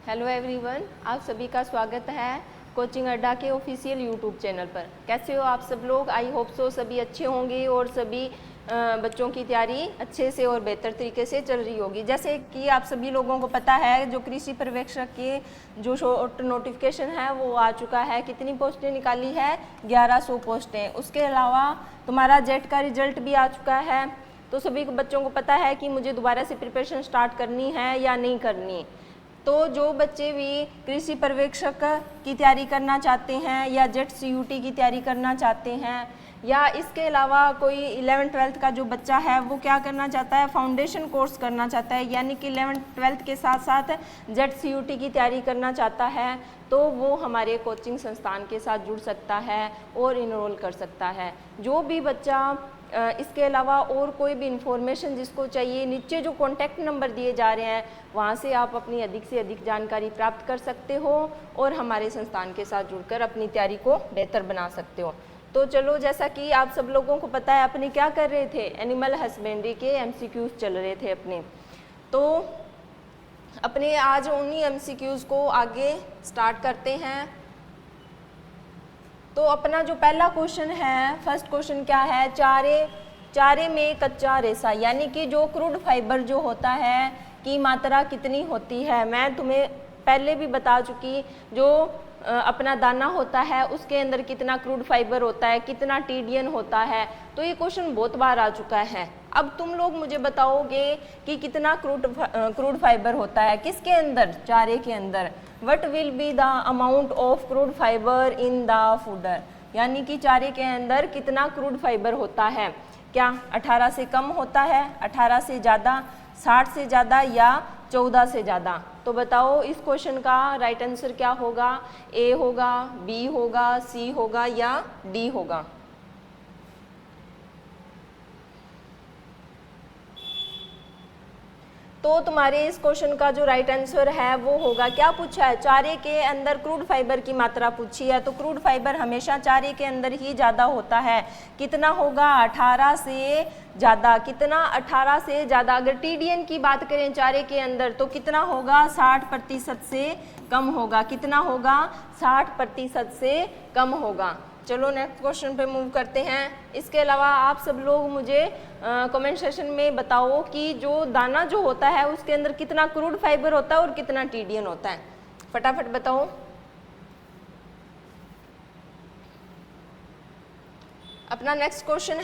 Hello everyone, आप सभी का स्वागत है कोचिंग अड्डा के ऑफिशियल यूट्यूब चैनल पर। कैसे हो आप सब लोग? आई होप सो सभी अच्छे होंगे और सभी बच्चों की तैयारी अच्छे से और बेहतर तरीके से चल रही होगी। जैसे कि आप सभी लोगों को पता है, जो कृषि पर्यवेक्षक के जो शॉर्ट नोटिफिकेशन है वो आ चुका है। कितनी पोस्टें निकाली है? 1100 पोस्टें। उसके अलावा तुम्हारा जेट का रिजल्ट भी आ चुका है। तो सभी बच्चों को पता है कि मुझे दोबारा से प्रिपरेशन स्टार्ट करनी है या नहीं करनी। तो जो बच्चे भी कृषि पर्यवेक्षक की तैयारी करना चाहते हैं या जेट सीयूटी की तैयारी करना चाहते हैं, या इसके अलावा कोई 11th-12th का जो बच्चा है वो क्या करना चाहता है, फाउंडेशन कोर्स करना चाहता है, यानी कि 11th-12th के साथ साथ जेट सीयूटी की तैयारी करना चाहता है, तो वो हमारे कोचिंग संस्थान के साथ जुड़ सकता है और इनरोल कर सकता है। जो भी बच्चा इसके अलावा और कोई भी इंफॉर्मेशन जिसको चाहिए, नीचे जो कॉन्टैक्ट नंबर दिए जा रहे हैं वहाँ से आप अपनी अधिक से अधिक जानकारी प्राप्त कर सकते हो और हमारे संस्थान के साथ जुड़कर अपनी तैयारी को बेहतर बना सकते हो। तो चलो, जैसा कि आप सब लोगों को पता है, अपने क्या कर रहे थे, एनिमल हस्बेंड्री के MCQs चल रहे थे अपने। तो अपने आज उन्हीं MCQs को आगे स्टार्ट करते हैं। तो अपना जो पहला क्वेश्चन है, फर्स्ट क्वेश्चन क्या है, चारे में कच्चा रेशा यानी कि जो क्रूड फाइबर जो होता है की मात्रा कितनी होती है। मैं तुम्हें पहले भी बता चुकी, जो अपना दाना होता है उसके अंदर कितना क्रूड फाइबर होता है, कितना टीडीएन होता है। तो ये क्वेश्चन बहुत बार आ चुका है। अब तुम लोग मुझे बताओगे कि कितना क्रूड फाइबर होता है किसके अंदर, चारे के अंदर। What will be the amount of crude fibre in the fodder, यानी कि चारे के अंदर कितना क्रूड फाइबर होता है। क्या 18 से कम होता है, 18 से ज़्यादा, 60 से ज़्यादा या 14 से ज़्यादा? तो बताओ इस क्वेश्चन का राइट आंसर क्या होगा? ए होगा, बी होगा, सी होगा या डी होगा? तो तुम्हारे इस क्वेश्चन का जो राइट आंसर है वो होगा, क्या पूछा है, चारे के अंदर क्रूड फाइबर की मात्रा पूछी है। तो क्रूड फाइबर हमेशा चारे के अंदर ही ज़्यादा होता है। कितना होगा? 18 से ज़्यादा। कितना? 18 से ज़्यादा। अगर टीडीएन की बात करें चारे के अंदर तो कितना होगा? 60% से कम होगा। कितना होगा? 60% से कम होगा। चलो नेक्स्ट क्वेश्चन पे मूव करते हैं। इसके अलावा आप सब लोग मुझे कमेंट सेशन में बताओ कि जो दाना जो होता है उसके अंदर कितना क्रूड फाइबर होता है और कितना टीडीएन होता है, फटाफट बताओ। अपना नेक्स्ट क्वेश्चन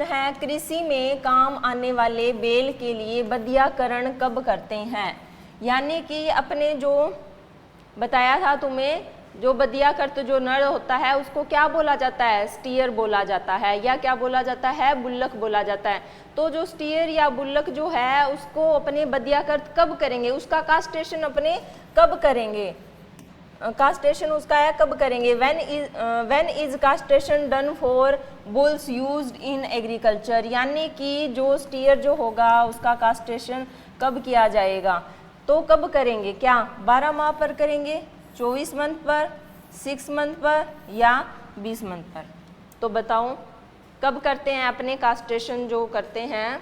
है, कृषि में काम आने वाले बेल के लिए बदियाकरण कब करते हैं? यानी कि अपने जो बताया था तुम्हें, जो बदियाकर्त जो नर होता है उसको क्या बोला जाता है? स्टीयर बोला जाता है, या क्या बोला जाता है? बुल्लक बोला जाता है। तो जो स्टीयर या बुल्लक जो है उसको अपने बदियाकर्त कब करेंगे, उसका कास्ट्रेशन अपने कब करेंगे? कास्ट्रेशन उसका है कब करेंगे? When is castration done for bulls used in agriculture, यानी कि जो स्टीयर जो होगा उसका कास्ट्रेशन कब किया जाएगा? तो कब करेंगे? क्या 12 माह पर करेंगे, 24 मंथ पर, 6 मंथ पर या 20 मंथ पर? तो बताओ कब करते हैं अपने कास्ट्रेशन जो करते हैं।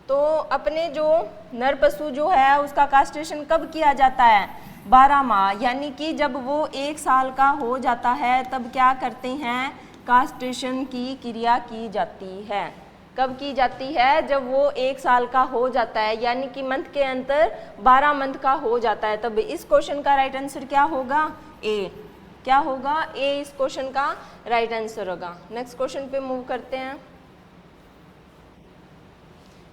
तो अपने जो नर पशु जो है उसका कास्ट्रेशन कब किया जाता है? 12 माह, यानी कि जब वो 1 साल का हो जाता है तब क्या करते हैं? कास्ट्रेशन की क्रिया की जाती है। कब की जाती है? जब वो 1 साल का हो जाता है, यानी कि मंथ के अंतर 12 मंथ का हो जाता है। तब इस क्वेश्चन का राइट आंसर क्या होगा? ए। क्या होगा? ए इस क्वेश्चन का राइट आंसर होगा। नेक्स्ट क्वेश्चन पे मूव करते हैं।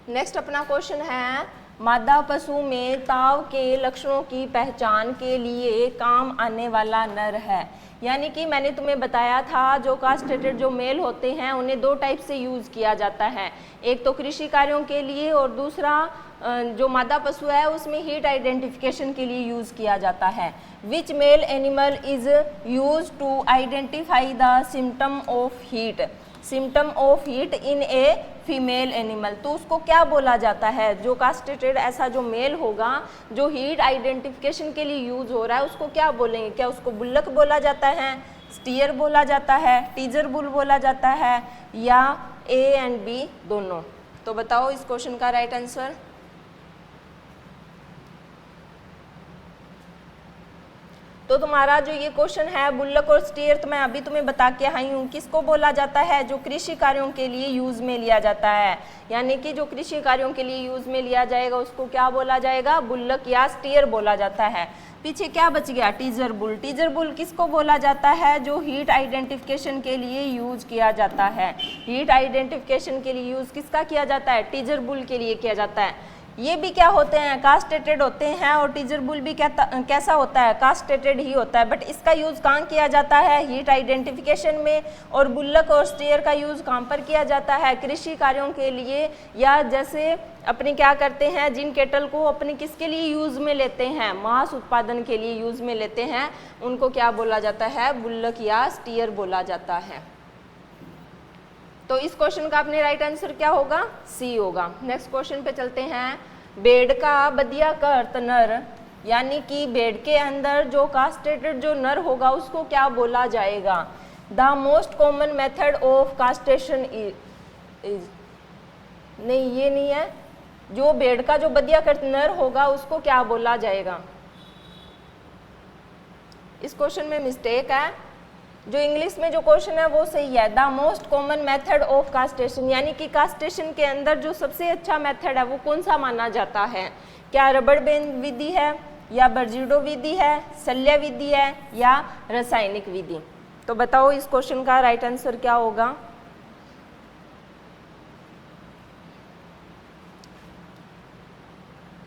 नेक्स्ट अपना क्वेश्चन है, मादा पशु में ताव के लक्षणों की पहचान के लिए काम आने वाला नर है। यानी कि मैंने तुम्हें बताया था, जो कास्ट्रेटेड जो मेल होते हैं उन्हें 2 टाइप से यूज़ किया जाता है। एक तो कृषि कार्यों के लिए और दूसरा जो मादा पशु है उसमें हीट आइडेंटिफिकेशन के लिए यूज़ किया जाता है। Which male animal is use to identify the symptom of heat in a female animal. तो उसको क्या बोला जाता है? जो कास्ट्रेटेड ऐसा जो मेल होगा जो हीट आइडेंटिफिकेशन के लिए यूज हो रहा है उसको क्या बोलेंगे? क्या उसको बुल्लक बोला जाता है, स्टीयर बोला जाता है, टीजर बुल बोला जाता है, या ए एंड बी दोनों? तो बताओ इस क्वेश्चन का राइट आंसर। तो तुम्हारा जो ये क्वेश्चन है बुल्लक और स्टीयर, तो मैं अभी तुम्हें बता के आई हूँ किसको बोला जाता है, जो कृषि कार्यों के लिए यूज में लिया जाता है, यानी कि जो कृषि कार्यों के लिए यूज में लिया जाएगा उसको क्या बोला जाएगा, बुल्लक या स्टीयर बोला जाता है। पीछे क्या बच गया, टीजर बुल। टीजर बुल किसको बोला जाता है, जो हीट आइडेंटिफिकेशन के लिए यूज किया जाता है। हीट आइडेंटिफिकेशन के लिए यूज किसका किया जाता है, टीजर बुल के लिए किया जाता है। ये भी क्या होते हैं, कास्टेटेड होते हैं, और टीजर बुल भी कैसा होता है, कास्टेटेड ही होता है। बट इसका यूज़ कहाँ किया जाता है, हीट आइडेंटिफिकेशन में। और बुल्लक और स्टीयर का यूज़ कहाँ पर किया जाता है, कृषि कार्यों के लिए, या जैसे अपने क्या करते हैं, जिन केटल को अपने किसके लिए यूज़ में लेते हैं, मांस उत्पादन के लिए यूज़ में लेते हैं, उनको क्या बोला जाता है, बुल्लक या स्टीयर बोला जाता है। तो इस क्वेश्चन का अपने राइट आंसर क्या होगा, सी होगा। नेक्स्ट क्वेश्चन पे चलते हैं। बेड का बदियाकृत नर, यानी कि बेड के अंदर जो कास्टेटेड जो नर होगा उसको क्या बोला जाएगा। The most common method of castration is, नहीं ये नहीं है, जो बेड का जो बदियाकृत नर होगा उसको क्या बोला जाएगा। इस क्वेश्चन में मिस्टेक है, जो इंग्लिश में जो क्वेश्चन है वो सही है। The most common method of castration, यानी कि कास्टेशन के अंदर जो सबसे अच्छा मेथड है वो कौन सा माना जाता है, क्या रबड़ बैंड विधि है, या बर्जिडो विधि है, शल्य विधि है, या रासायनिक विधि। तो बताओ इस क्वेश्चन का राइट आंसर क्या होगा।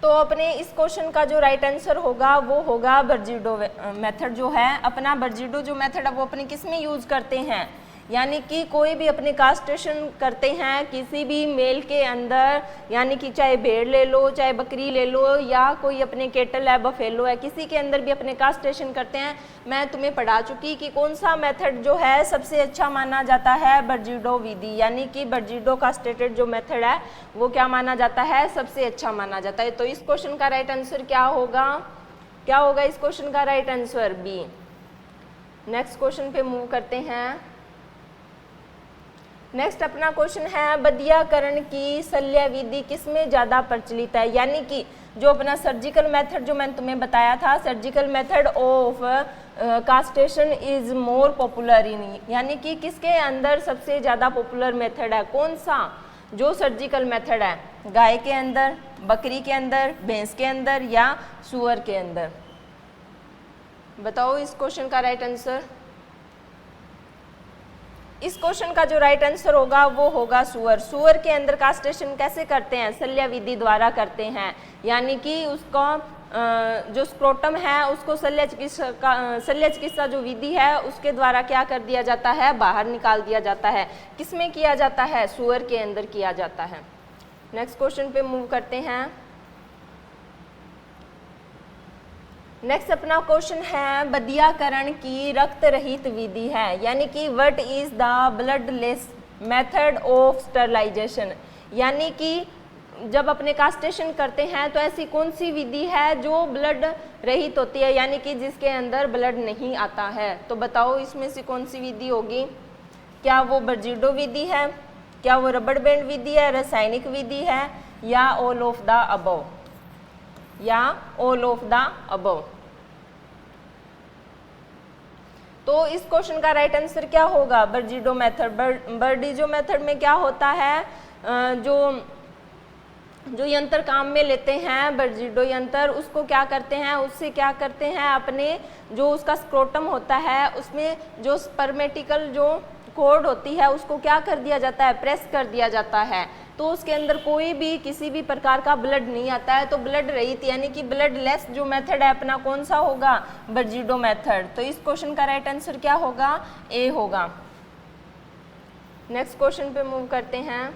तो अपने इस क्वेश्चन का जो राइट आंसर होगा वो होगा बर्जिडो मेथड जो है। अपना बर्जिडो जो मेथड है वो अपने किस में यूज करते हैं, यानी कि कोई भी अपने कास्टेशन करते हैं किसी भी मेल के अंदर, यानी कि चाहे भेड़ ले लो, चाहे बकरी ले लो, या कोई अपने केटल है, बफेलो है, किसी के अंदर भी अपने कास्टेशन करते हैं। मैं तुम्हें पढ़ा चुकी कि कौन सा मेथड जो है सबसे अच्छा माना जाता है, बर्जिडो विधि, यानी कि बर्जिडो कास्टेटेड जो मेथड है वो क्या माना जाता है, सबसे अच्छा माना जाता है। तो इस क्वेश्चन का राइट आंसर क्या होगा, क्या होगा इस क्वेश्चन का right answer, B. Next question पे मूव करते हैं। नेक्स्ट अपना क्वेश्चन है, बदियाकरण की शल्य विधि किसमें ज़्यादा प्रचलित है, यानी कि जो अपना सर्जिकल मेथड जो मैंने तुम्हें बताया था, surgical method of castration is more popular in, यानी कि किसके अंदर सबसे ज़्यादा पॉपुलर मेथड है, कौन सा जो सर्जिकल मेथड है, गाय के अंदर, बकरी के अंदर, भैंस के अंदर, या सुअर के अंदर। बताओ इस क्वेश्चन का राइट आंसर। इस क्वेश्चन का जो राइट आंसर होगा वो होगा सुअर। सुअर के अंदर कास्टेशन कैसे करते हैं, शल्य विधि द्वारा करते हैं, यानी कि उसका जो स्क्रोटम है उसको शल्य चिकित्सा जो विधि है उसके द्वारा क्या कर दिया जाता है, बाहर निकाल दिया जाता है। किसमें किया जाता है, सुअर के अंदर किया जाता है। नेक्स्ट क्वेश्चन पे मूव करते हैं। नेक्स्ट अपना क्वेश्चन है, बदियाकरण की रक्त रहित विधि है, यानी कि what is the bloodless method of sterilisation, यानी कि जब अपने कास्टेशन करते हैं तो ऐसी कौन सी विधि है जो ब्लड रहित होती है, यानी कि जिसके अंदर ब्लड नहीं आता है। तो बताओ इसमें से कौन सी विधि होगी, क्या वो बर्जिडो विधि है, क्या वो रबड़ बैंड विधि है, रासायनिक विधि है, या ऑल ऑफ द अबव, या ऑल ऑफ द अबव। तो इस क्वेश्चन का राइट आंसर क्या होगा, बर्जिडो मेथड। बर्जिडो मेथड में क्या होता है, जो यंत्र काम में लेते हैं, बर्जिडो यंत्र, उसको क्या करते हैं, उससे क्या करते हैं, अपने जो उसका स्क्रोटम होता है उसमें जो स्पर्मेटिकल जो कॉर्ड होती है उसको क्या कर दिया जाता है, प्रेस कर दिया जाता है, तो उसके अंदर कोई भी किसी भी प्रकार का ब्लड नहीं आता है। तो ब्लड रहित यानी कि ब्लड लेस जो मेथड है अपना कौन सा होगा, बर्जिडो मेथड। तो इस क्वेश्चन का राइट आंसर क्या होगा, ए होगा। नेक्स्ट क्वेश्चन पे मूव करते हैं।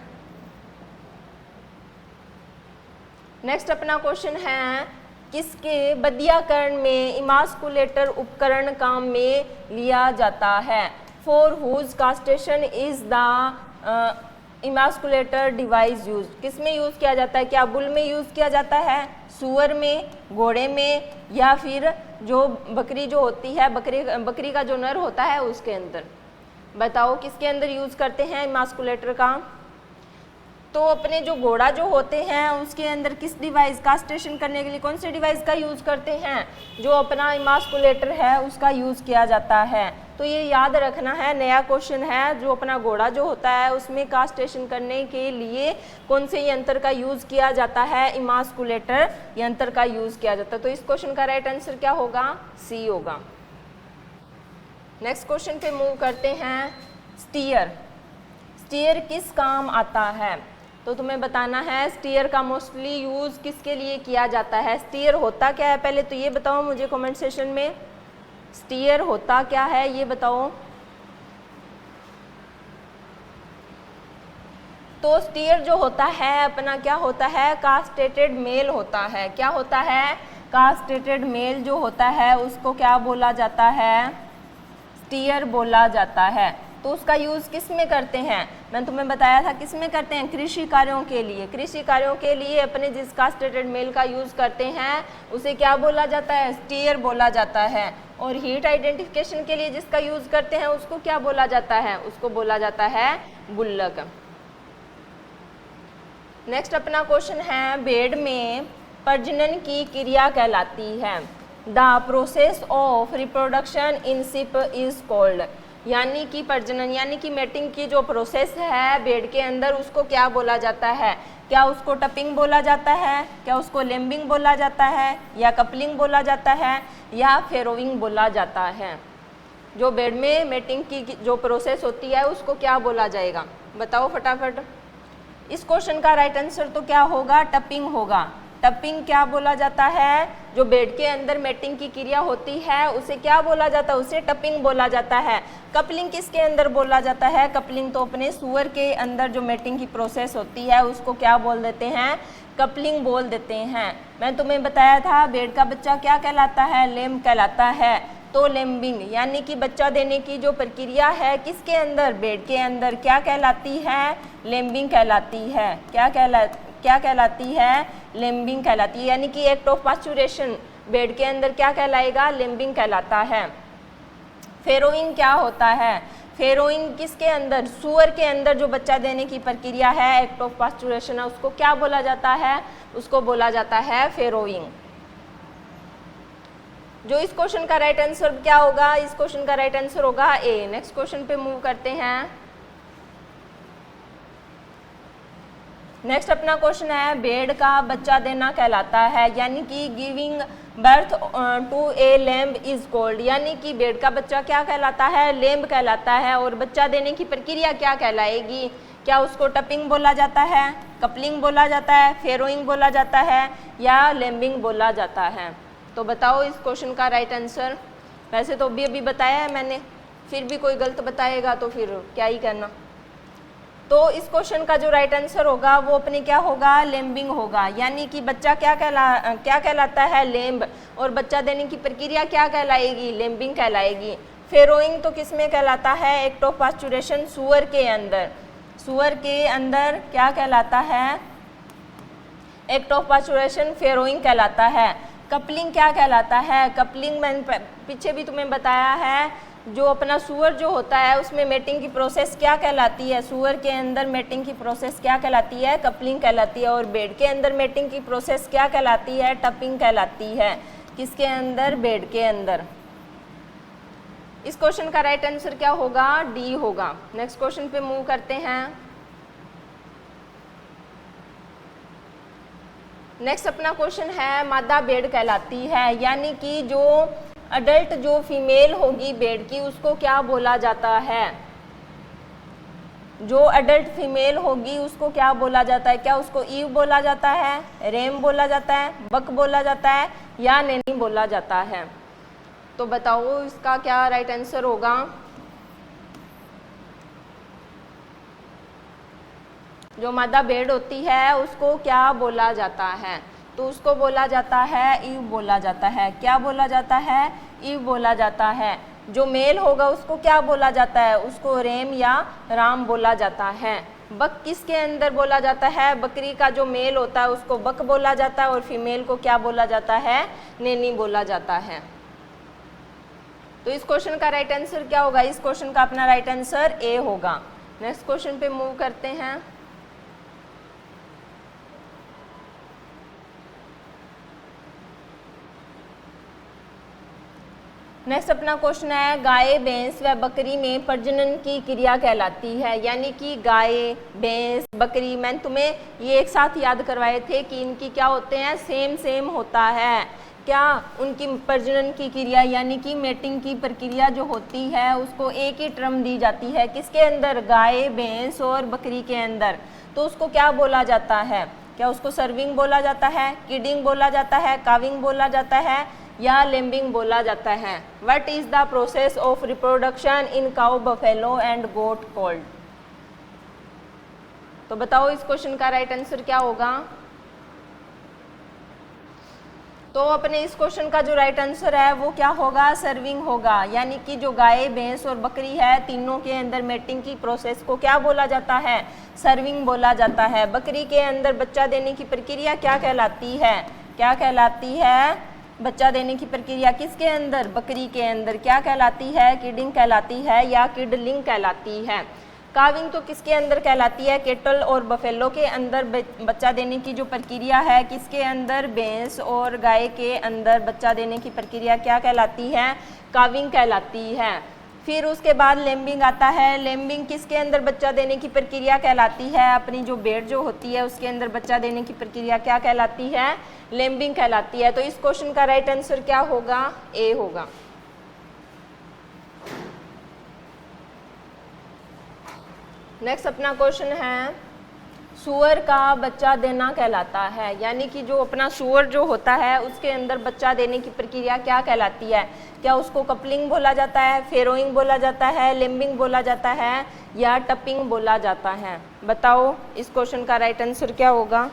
नेक्स्ट अपना क्वेश्चन है, किसके बदियाकरण में इमास्कुलेटर उपकरण काम में लिया जाता है, for whom castration is the emasculator device use, किसमें यूज किया जाता है, क्या बुल में यूज किया जाता है, सुअर में, घोड़े में, या फिर जो बकरी जो होती है, बकरी का जो नर होता है उसके अंदर। बताओ किसके अंदर यूज करते हैं इमास्कुलेटर का। तो अपने जो घोड़ा जो होते हैं उसके अंदर किस डिवाइस कास्ट्रेशन करने के लिए कौन से डिवाइस का यूज़ करते हैं, जो अपना इमास्कुलेटर है उसका यूज़ किया जाता है। तो ये याद रखना है, नया क्वेश्चन है। जो अपना घोड़ा जो होता है उसमें कास्ट्रेशन करने के लिए कौन से यंत्र का यूज़ किया जाता है, इमास्कुलेटर यंत्र का यूज़ किया जाता है। तो इस क्वेश्चन का राइट आंसर क्या होगा, सी होगा। नेक्स्ट क्वेश्चन पे मूव करते हैं। स्टीयर, स्टीयर किस काम आता है, तो तुम्हें बताना है स्टीयर का मोस्टली यूज़ किसके लिए किया जाता है। स्टीयर होता क्या है पहले तो ये बताओ मुझे कमेंट सेशन में, स्टीयर होता क्या है ये बताओ। तो स्टीयर जो होता है अपना क्या होता है, कास्ट्रेटेड मेल होता है। क्या होता है, कास्ट्रेटेड मेल जो होता है उसको क्या बोला जाता है, स्टीयर बोला जाता है। तो उसका यूज़ किस में करते हैं, मैंने तुम्हें बताया था किस में करते हैं, कृषि कार्यों के लिए। कृषि कार्यों के लिए अपने जिस कास्ट्रेटेड मेल का यूज़ करते हैं उसे क्या बोला जाता है, स्टीयर बोला जाता है। और हीट आइडेंटिफिकेशन के लिए जिसका यूज़ करते हैं उसको क्या बोला जाता है, उसको बोला जाता है गुल्लक। नेक्स्ट अपना क्वेश्चन है, भेड़ में प्रजनन की क्रिया कहलाती है। The process of reproduction in ship is called, यानी कि प्रजनन यानी कि मेटिंग की जो प्रोसेस है भेड़ के अंदर उसको क्या बोला जाता है। क्या उसको टपिंग बोला जाता है, क्या उसको लेम्बिंग बोला जाता है, या कपलिंग बोला जाता है, या फेरोइंग बोला जाता है। जो भेड़ में मेटिंग की जो प्रोसेस होती है उसको क्या बोला जाएगा, बताओ फटाफट। इस क्वेश्चन का राइट आंसर तो क्या होगा, टपिंग होगा। टपिंग क्या बोला जाता है, जो बेड के अंदर मेटिंग की क्रिया होती है उसे क्या बोला जाता है, उसे टपिंग बोला जाता है। कपलिंग किसके अंदर बोला जाता है, कपलिंग तो अपने सुअर के अंदर जो मेटिंग की प्रोसेस होती है उसको क्या बोल देते हैं, कपलिंग बोल देते हैं। मैं तुम्हें बताया था भेड़ का बच्चा क्या कहलाता है, लेम्ब कहलाता है। तो लेम्बिंग यानी कि बच्चा देने की जो प्रक्रिया है किसके अंदर, भेड़ के अंदर क्या कहलाती है, लेम्बिंग कहलाती है। क्या कहलाती है, लेम्बिंग कहलाती है। यानी कि एक्ट ऑफ पास्चुरेशन भेड़ के अंदर क्या कहलाएगा, लेम्बिंग कहलाता है। फेरोइंग क्या होता है, फेरोइंग किसके अंदर, सुअर के अंदर जो बच्चा देने की प्रक्रिया है एक्ट ऑफ पास्चुरेशन है उसको क्या बोला जाता है, उसको बोला जाता है फेरोइंग। जो इस क्वेश्चन का राइट आंसर क्या होगा, इस क्वेश्चन का राइट आंसर होगा ए। नेक्स्ट क्वेश्चन पे मूव करते हैं। नेक्स्ट अपना क्वेश्चन है, भेड़ का बच्चा देना कहलाता है, यानी कि giving birth to a lamb is called, यानी कि भेड़ का बच्चा क्या कहलाता है, लेम्ब कहलाता है। और बच्चा देने की प्रक्रिया क्या कहलाएगी, क्या उसको टपिंग बोला जाता है, कपलिंग बोला जाता है, फेरोइंग बोला जाता है, या लेम्बिंग बोला जाता है। तो बताओ इस क्वेश्चन का राइट आंसर। वैसे तो अभी बताया है मैंने, फिर भी कोई गलत बताएगा तो फिर क्या ही करना। तो इस क्वेश्चन का जो राइट आंसर होगा वो अपने क्या होगा, लेम्बिंग होगा। यानी कि बच्चा क्या कहलाता है, लेम्ब, और बच्चा देने की प्रक्रिया क्या कहलाएगी, लेम्बिंग कहलाएगी। फेरोइंग तो किस में कहलाता है, एक्ट ऑफ पास्चुरेशन सुअर के अंदर। सुअर के अंदर क्या कहलाता है, एक्ट ऑफ पास्चुरेशन फेरोइंग कहलाता है। कपलिंग क्या कहलाता है, कपलिंग मैंने पीछे भी तुम्हें बताया है, जो अपना सुअर जो होता है उसमें मेटिंग की प्रोसेस क्या कहलाती है, सुअर के अंदर मेटिंग की प्रोसेस क्या कहलाती है, कपलिंग कहलाती है। और भेड़ के अंदर मेटिंग की प्रोसेस क्या कहलाती है, टपिंग कहलाती है। किसके अंदर, भेड़ के अंदर। इस क्वेश्चन का राइट आंसर क्या होगा, डी होगा। नेक्स्ट क्वेश्चन पे मूव करते हैं। नेक्स्ट अपना क्वेश्चन है, मादा भेड़ कहलाती है, यानी कि जो अडल्ट जो फीमेल होगी भेड़ की उसको क्या बोला जाता है, जो अडल्ट फीमेल होगी उसको क्या बोला जाता है, क्या उसको ईव बोला जाता है, रेम बोला जाता है, बक बोला जाता है, या नैनी बोला जाता है। तो बताओ इसका क्या राइट आंसर होगा। जो मादा भेड़ होती है उसको क्या बोला जाता है, तो उसको बोला जाता है ईव बोला जाता है। क्या बोला जाता है, ईव बोला जाता है। जो मेल होगा उसको क्या बोला जाता है, उसको रेम या राम बोला जाता है। बक किसके अंदर बोला जाता है, बकरी का जो मेल होता है उसको बक बोला जाता है, और फीमेल को क्या बोला जाता है, नैनी बोला जाता है। तो इस क्वेश्चन का राइट आंसर क्या होगा, इस क्वेश्चन का अपना राइट आंसर ए होगा। नेक्स्ट क्वेश्चन पे मूव करते हैं। नेक्स्ट अपना क्वेश्चन है, गाय, भैंस व बकरी में प्रजनन की क्रिया कहलाती है। यानी कि गाय, भैंस, बकरी, मैंने तुम्हें ये एक साथ याद करवाए थे कि इनकी क्या होते हैं, सेम होता है। क्या उनकी प्रजनन की क्रिया यानी कि मेटिंग की प्रक्रिया जो होती है उसको एक ही टर्म दी जाती है। किसके अंदर? गाय, भैंस और बकरी के अंदर। तो उसको क्या बोला जाता है? क्या उसको सर्विंग बोला जाता है, किडिंग बोला जाता है, काविंग बोला जाता है या लेम्बिंग बोला जाता है? What is the process of reproduction in cow, buffalo and goat called? तो बताओ इस क्वेश्चन का राइट आंसर क्या होगा? तो अपने इस क्वेश्चन का जो राइट आंसर है वो क्या होगा? सर्विंग होगा। यानी कि जो गाय, भैंस और बकरी है तीनों के अंदर मेटिंग की प्रोसेस को क्या बोला जाता है? सर्विंग बोला जाता है। बकरी के अंदर बच्चा देने की प्रक्रिया क्या कहलाती है? क्या कहलाती है? बच्चा देने की प्रक्रिया किसके अंदर? बकरी के अंदर। क्या कहलाती है? किडिंग कहलाती है या किडलिंग कहलाती है। काविंग तो किसके अंदर कहलाती है? केटल और बफेलो के अंदर बच्चा देने की जो प्रक्रिया है किसके अंदर? भैंस और गाय के अंदर बच्चा देने की प्रक्रिया क्या कहलाती है? काविंग कहलाती है। फिर उसके बाद लेम्बिंग आता है। लेम्बिंग किसके अंदर बच्चा देने की प्रक्रिया कहलाती है? अपनी जो भेड़ जो होती है उसके अंदर बच्चा देने की प्रक्रिया क्या कहलाती है? लेम्बिंग कहलाती है। तो इस क्वेश्चन का राइट आंसर क्या होगा? ए होगा। नेक्स्ट अपना क्वेश्चन है, सूअर का बच्चा देना कहलाता है। यानी कि जो अपना सूअर जो होता है उसके अंदर बच्चा देने की प्रक्रिया क्या कहलाती है? क्या उसको कपलिंग बोला जाता है, फेरोइंग बोला जाता है, लेम्बिंग बोला जाता है या टपिंग बोला जाता है? बताओ इस क्वेश्चन का राइट आंसर क्या होगा?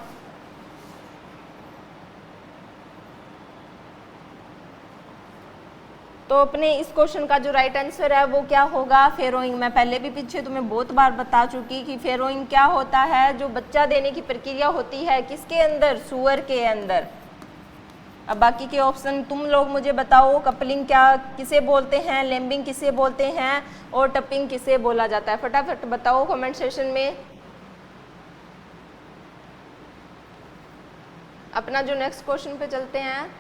तो अपने इस क्वेश्चन का जो राइट आंसर है वो क्या होगा? फेरोइंग। मैं पहले भी पीछे तुम्हें बहुत बार बता चुकी कि फेरोइंग क्या होता है? जो बच्चा देने की प्रक्रिया होती है किसके अंदर? सूअर के अंदर। अब बाकी के ऑप्शन तुम लोग मुझे बताओ, कपलिंग क्या किसे बोलते हैं, लेम्बिंग किसे बोलते हैं और टपिंग किसे बोला जाता है? फटाफट बताओ कमेंट सेशन में। अपना जो नेक्स्ट क्वेश्चन पे चलते हैं,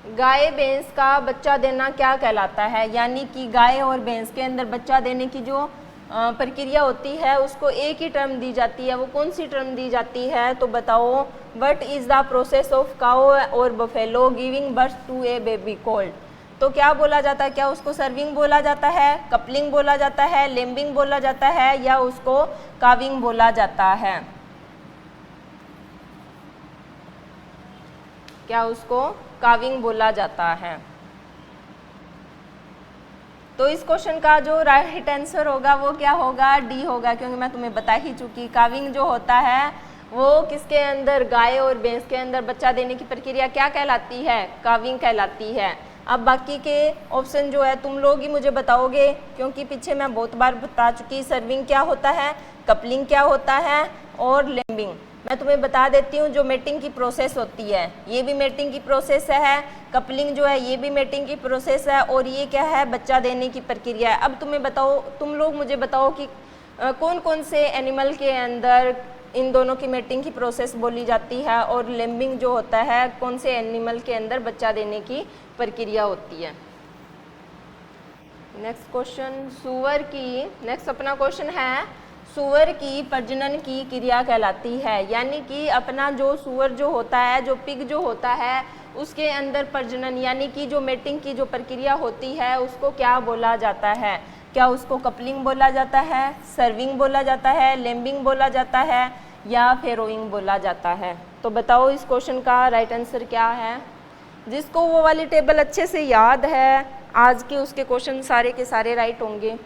गाय, भैंस का बच्चा देना क्या कहलाता है? यानी कि गाय और भैंस के अंदर बच्चा देने की जो प्रक्रिया होती है उसको एक ही टर्म दी जाती है। वो कौन सी टर्म दी जाती है? तो बताओ, what is the process of cow और buffalo giving birth to a baby called? तो क्या बोला जाता है? क्या उसको सर्विंग बोला जाता है, कपलिंग बोला जाता है, लेम्बिंग बोला जाता है या उसको काविंग बोला जाता है? क्या उसको काविंग बोला जाता है? तो इस क्वेश्चन का जो राइट आंसर होगा वो क्या होगा? डी होगा, क्योंकि मैं तुम्हें बता ही चुकी। काविंग जो होता है वो किसके अंदर? गाय और भैंस के अंदर बच्चा देने की प्रक्रिया क्या कहलाती है? काविंग कहलाती है। अब बाकी के ऑप्शन जो है तुम लोग ही मुझे बताओगे, क्योंकि पीछे मैं बहुत बार बता चुकी। सर्विंग क्या होता है, कपलिंग क्या होता है और लेम्बिंग। मैं तुम्हें बता देती हूँ, जो मेटिंग की प्रोसेस होती है ये भी मेटिंग की प्रोसेस है, कपलिंग जो है ये भी मेटिंग की प्रोसेस है और ये क्या है? बच्चा देने की प्रक्रिया है। अब तुम्हें बताओ, तुम लोग मुझे बताओ कि कौन कौन से एनिमल के अंदर इन दोनों की मेटिंग की प्रोसेस बोली जाती है और लेम्बिंग जो होता है कौन से एनिमल के अंदर बच्चा देने की प्रक्रिया होती है? नेक्स्ट क्वेश्चन, सूअर की। नेक्स्ट अपना क्वेश्चन है, सूअर की प्रजनन की क्रिया कहलाती है। यानी कि अपना जो सूअर जो होता है, जो पिग जो होता है उसके अंदर प्रजनन यानी कि जो मेटिंग की जो प्रक्रिया होती है उसको क्या बोला जाता है? क्या उसको कपलिंग बोला जाता है, सर्विंग बोला जाता है, लेम्बिंग बोला जाता है या फेरोइंग बोला जाता है? तो बताओ इस क्वेश्चन का राइट आंसर क्या है? जिसको वो वाली टेबल अच्छे से याद है आज के उसके क्वेश्चन सारे के सारे राइट होंगे,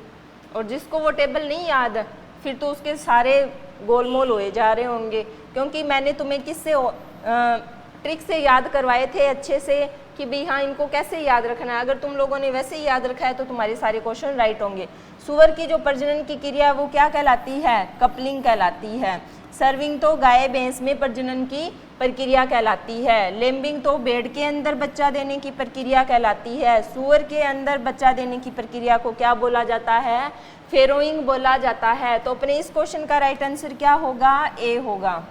और जिसको वो टेबल नहीं याद फिर तो उसके सारे गोलमोल हुए जा रहे होंगे, क्योंकि मैंने तुम्हें किससे ट्रिक से याद करवाए थे अच्छे से कि भाई हाँ इनको कैसे याद रखना है। अगर तुम लोगों ने वैसे ही याद रखा है तो तुम्हारे सारे क्वेश्चन राइट होंगे। सूअर की जो प्रजनन की क्रिया वो क्या कहलाती है? कपलिंग कहलाती है। सर्विंग तो गाय भैंस में प्रजनन की प्रक्रिया कहलाती है। लेम्बिंग तो भेड़ के अंदर बच्चा देने की प्रक्रिया कहलाती है। सूअर के अंदर बच्चा देने की प्रक्रिया को क्या बोला जाता है? फेरोइंग बोला जाता है। तो अपने इस क्वेश्चन का राइट आंसर क्या होगा? ए होगा।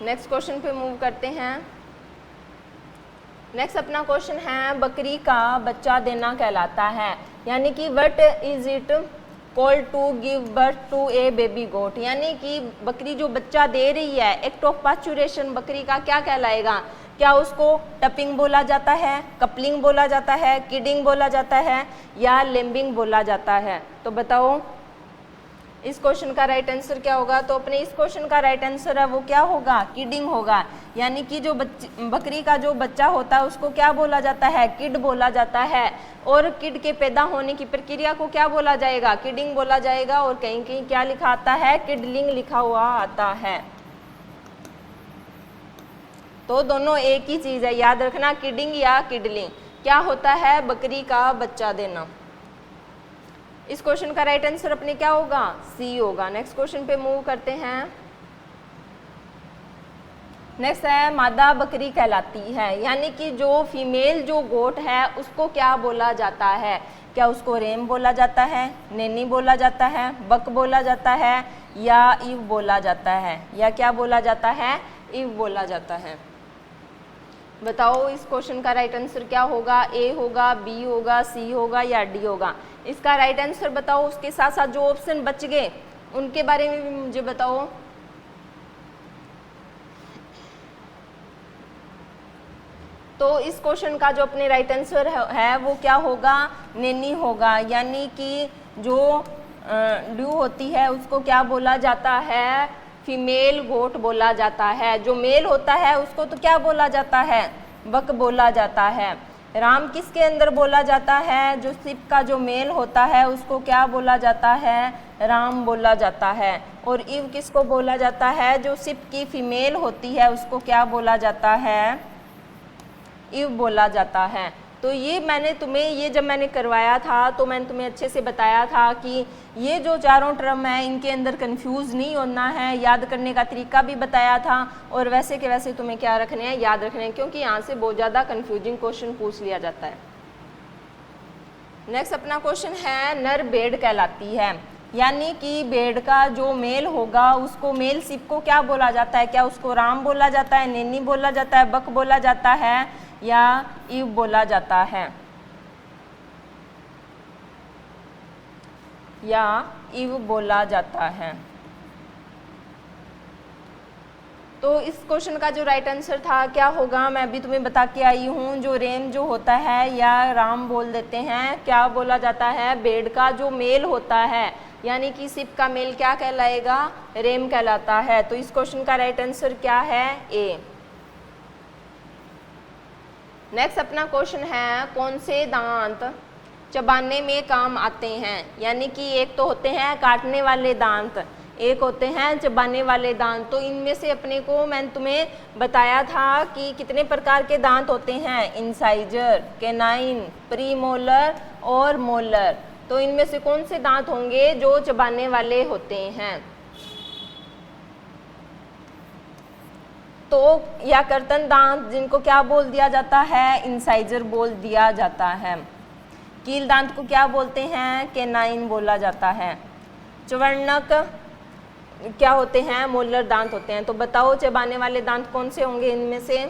नेक्स्ट क्वेश्चन पे मूव करते हैं। नेक्स्ट अपना क्वेश्चन है बकरी का बच्चा देना कहलाता है, यानी कि what is it called to give birth to a baby goat, यानी कि बकरी जो बच्चा दे रही है एक्ट ऑफ पास्चुरेशन बकरी का क्या कहलाएगा? क्या उसको टपिंग बोला जाता है, कपलिंग बोला जाता है, किडिंग बोला जाता है या लेम्बिंग बोला जाता है? तो बताओ इस क्वेश्चन का राइट आंसर क्या होगा? तो अपने इस क्वेश्चन का राइट आंसर है वो क्या होगा? किडिंग होगा, यानी कि जो बकरी का जो बच्चा होता है उसको क्या बोला जाता है? किड बोला जाता है। और किड के पैदा होने की प्रक्रिया को क्या बोला जाएगा? किडिंग बोला जाएगा। और कहीं कहीं क्या लिखा आता है? किडलिंग लिखा हुआ आता है। तो दोनों एक ही चीज है, याद रखना, किडिंग या किडलिंग। क्या होता है? बकरी का बच्चा देना। इस क्वेश्चन का राइट आंसर अपने क्या होगा? सी होगा। नेक्स्ट क्वेश्चन पे मूव करते हैं। नेक्स्ट है मादा बकरी कहलाती है, यानी कि जो फीमेल जो गोट है उसको क्या बोला जाता है? क्या उसको रेम बोला जाता है, नैनी बोला जाता है, बक बोला जाता है या ईव बोला जाता है? या क्या बोला जाता है? ईव बोला जाता है। बताओ इस क्वेश्चन का राइट आंसर क्या होगा? ए होगा, बी होगा, सी होगा या डी होगा? इसका राइट आंसर बताओ, उसके साथ साथ जो ऑप्शन बच गए उनके बारे में भी मुझे बताओ। तो इस क्वेश्चन का जो अपने राइट आंसर है वो क्या होगा? नैनी होगा, यानी कि जो ड्यू होती है उसको क्या बोला जाता है? फीमेल गोट बोला जाता है। जो मेल होता है उसको तो क्या बोला जाता है? बक बोला जाता है। राम किसके अंदर बोला जाता है? जो सिप का जो मेल होता है उसको क्या बोला जाता है? राम बोला जाता है। और ईव किसको बोला जाता है? जो सिप की फीमेल होती है उसको क्या बोला जाता है? ईव बोला जाता है। तो ये मैंने तुम्हें, ये जब मैंने करवाया था तो मैंने तुम्हें अच्छे से बताया था कि ये जो चारों टर्म है इनके अंदर कंफ्यूज नहीं होना है, याद करने का तरीका भी बताया था और वैसे के वैसे तुम्हें क्या रखने हैं? याद रखने हैं, क्योंकि यहाँ से बहुत ज़्यादा कंफ्यूजिंग क्वेश्चन पूछ लिया जाता है। नेक्स्ट अपना क्वेश्चन है नर भेड़ कहलाती है, यानी कि भेड़ का जो मेल होगा उसको, मेल सिप को क्या बोला जाता है? क्या उसको राम बोला जाता है, नैनी बोला जाता है, बक बोला जाता है या ईव बोला जाता है? या ईव बोला जाता है। तो इस क्वेश्चन का जो राइट आंसर था क्या होगा? मैं अभी तुम्हें बता के आई हूँ, जो रेम जो होता है या राम बोल देते हैं, क्या बोला जाता है? भेड़ का जो मेल होता है यानी कि सिप का मेल क्या कहलाएगा? रेम कहलाता है। तो इस क्वेश्चन का राइट आंसर क्या है? ए। नेक्स्ट अपना क्वेश्चन है कौन से दांत चबाने में काम आते हैं, यानी कि एक तो होते हैं काटने वाले दांत, एक होते हैं चबाने वाले दांत। तो इनमें से अपने को, मैंने तुम्हें बताया था कि कितने प्रकार के दांत होते हैं? इंसाइजर, कैनाइन, प्रीमोलर और मोलर। तो इनमें से कौन से दांत होंगे जो चबाने वाले होते हैं? तो या कर्तन दांत, जिनको क्या बोल दिया जाता है? इंसाइजर बोल दिया जाता है। कील दांत को क्या बोलते हैं? कैनाइन बोला जाता है। चवर्णक क्या होते हैं? मोलर दांत होते हैं। तो बताओ चबाने वाले दांत कौन से होंगे इनमें से?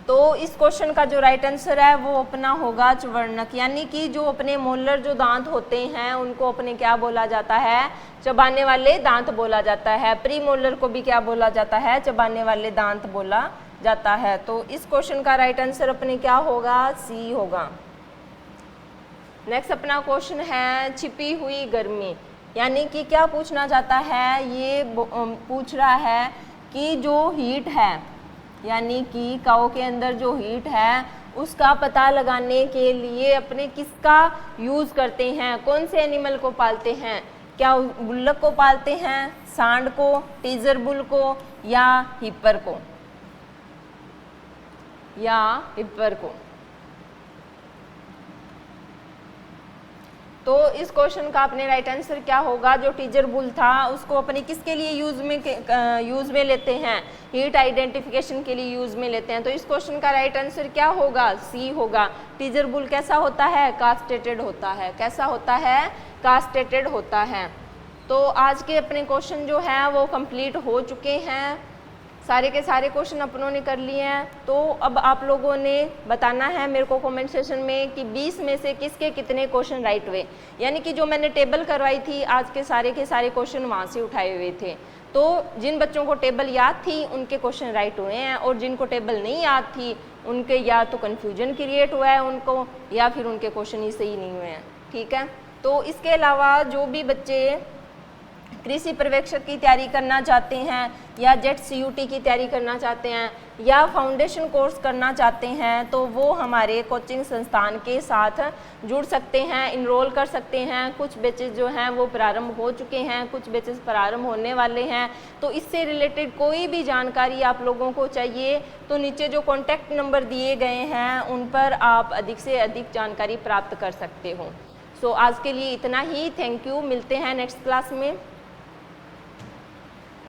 तो इस क्वेश्चन का जो राइट आंसर है वो अपना होगा चवर्णक, यानी कि जो अपने मोलर जो दांत होते हैं उनको अपने क्या बोला जाता है? चबाने वाले दांत बोला जाता है। प्री मोलर को भी क्या बोला जाता है? चबाने वाले दांत बोला जाता है। तो इस क्वेश्चन का राइट आंसर अपने क्या होगा? सी होगा। नेक्स्ट अपना क्वेश्चन है छिपी हुई गर्मी, यानी कि क्या पूछना चाहता है? ये पूछ रहा है कि जो हीट है, यानी कि काऊ के अंदर जो हीट है उसका पता लगाने के लिए अपने किसका यूज़ करते हैं? कौन से एनिमल को पालते हैं? क्या गुल्लक को पालते हैं, सांड को, टीजर बुल को या हिप्पर को? या हिप्पर को। तो इस क्वेश्चन का अपने राइट आंसर क्या होगा? जो टीजर बुल था उसको अपने किसके लिए यूज में लेते हैं? हीट आइडेंटिफिकेशन के लिए यूज में लेते हैं। तो इस क्वेश्चन का राइट आंसर क्या होगा? सी होगा। टीजर बुल कैसा होता है? कास्टेटेड होता है। कैसा होता है? कास्टेटेड होता है। तो आज के अपने क्वेश्चन जो हैं वो कंप्लीट हो चुके हैं। सारे के सारे क्वेश्चन अपनों ने कर लिए हैं। तो अब आप लोगों ने बताना है मेरे को कमेंट सेशन में कि 20 में से किसके कितने क्वेश्चन राइट हुए। यानी कि जो मैंने टेबल करवाई थी आज के सारे क्वेश्चन वहाँ से उठाए हुए थे। तो जिन बच्चों को टेबल याद थी उनके क्वेश्चन राइट हुए हैं, और जिनको टेबल नहीं याद थी उनके या तो कन्फ्यूजन क्रिएट हुआ है उनको, या फिर उनके क्वेश्चन ही सही नहीं हुए हैं। ठीक है, तो इसके अलावा जो भी बच्चे कृषि पर्यवेक्षक की तैयारी करना चाहते हैं, या जेट CUT की तैयारी करना चाहते हैं, या फाउंडेशन कोर्स करना चाहते हैं, तो वो हमारे कोचिंग संस्थान के साथ जुड़ सकते हैं, इनरोल कर सकते हैं। कुछ बैचेस जो हैं वो प्रारंभ हो चुके हैं, कुछ बैचेस प्रारंभ होने वाले हैं। तो इससे रिलेटेड कोई भी जानकारी आप लोगों को चाहिए तो नीचे जो कॉन्टैक्ट नंबर दिए गए हैं उन पर आप अधिक से अधिक जानकारी प्राप्त कर सकते हो। सो आज के लिए इतना ही। थैंक यू, मिलते हैं नेक्स्ट क्लास में।